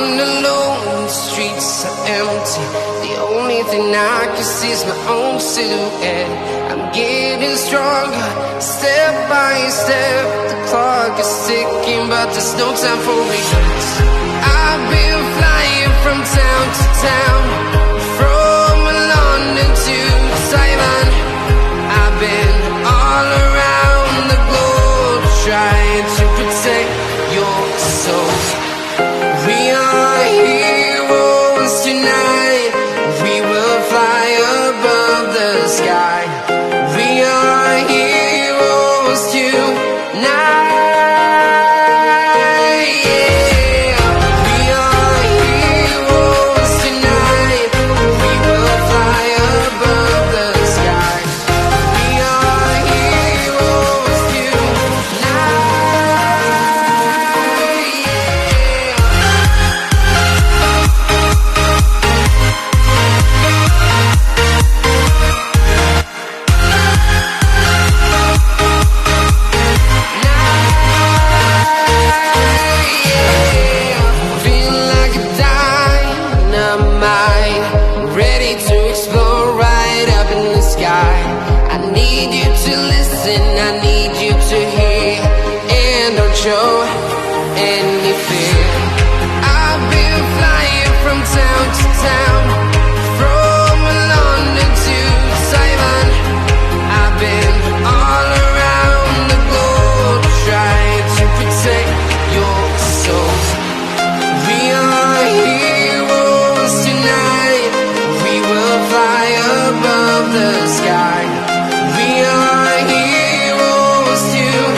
walking alone, the streets are empty. The only thing I can see is my own silhouette. I'm getting stronger, step by step. The clock is ticking, but there's no time for regrets. I've been flying from town to town, from London to Taiwan. I've been all around the globe, trying to protect your soul. We are heroes tonight. We will fly above the sky. We are heroes tonight. Yeah. We are heroes tonight. We will fly above the sky. We are heroes tonight. Show any fear. I've been flying from town to town, from London to Taiwan. I've been all around the globe, trying to protect your soul. We are heroes tonight. We will fly above the sky. We are heroes tonight.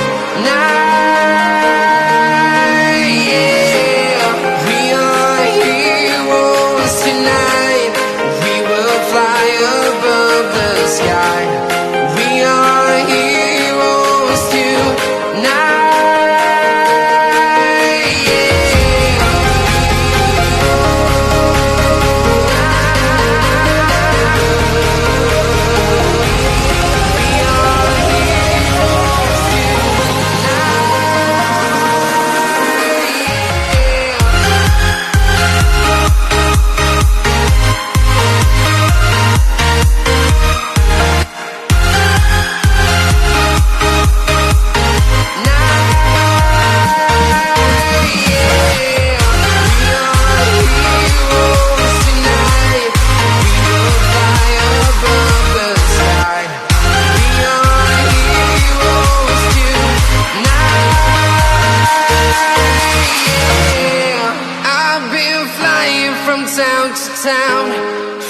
Town to town,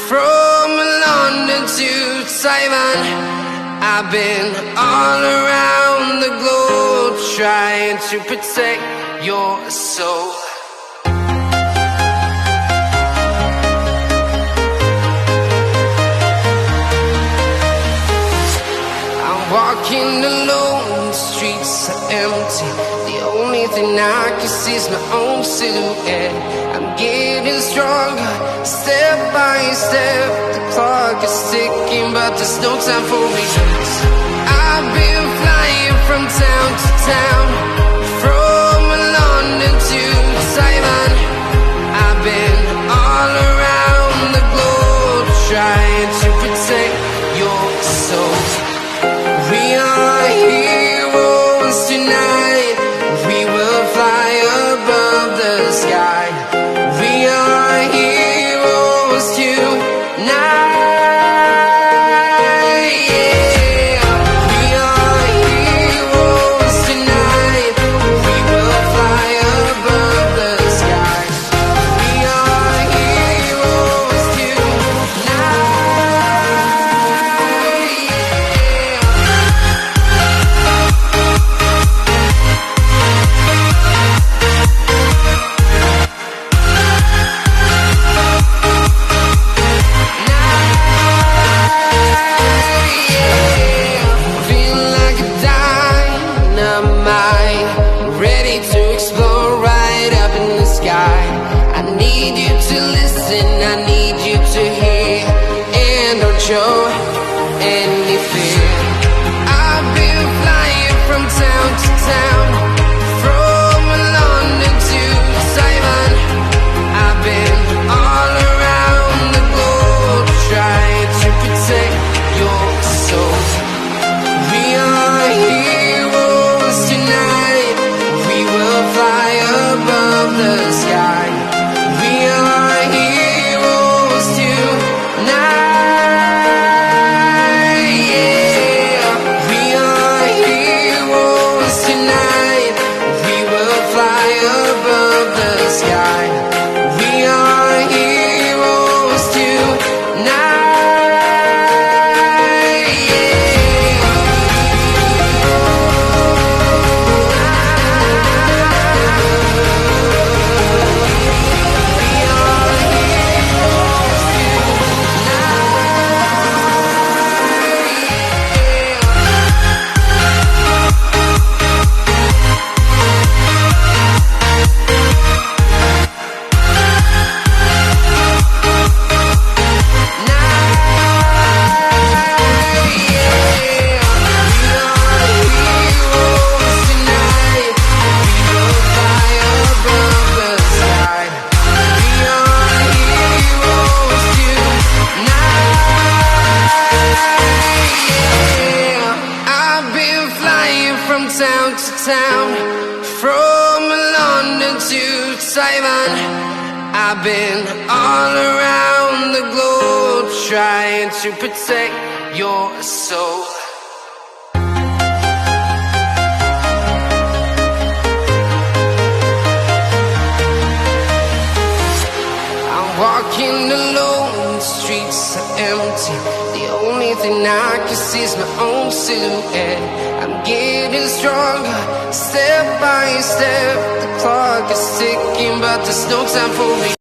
from London to Taiwan. I've been all around the globe, trying to protect your soul. I'm walking alone, the streets are empty. The only thing I can see is my own silhouette. I'm getting stronger, step by step. The clock is ticking, but there's no time for regrets. I've been flying from town to town, from London to Taiwan. I've been all around the globe, trying to protect your soul. We are heroes tonight. We will fly above the sky. We are heroes tonight. Yeah. We are heroes tonight. We will fly above the sky. We are heroes tonight. Yeah. miles to town, from London to Taiwan. I've been all around the globe trying to protect your soul. Walking alone, the streets are empty. The only thing I can see is my own silhouette. I'm getting stronger, step by step. The clock is ticking, but there's no time for me.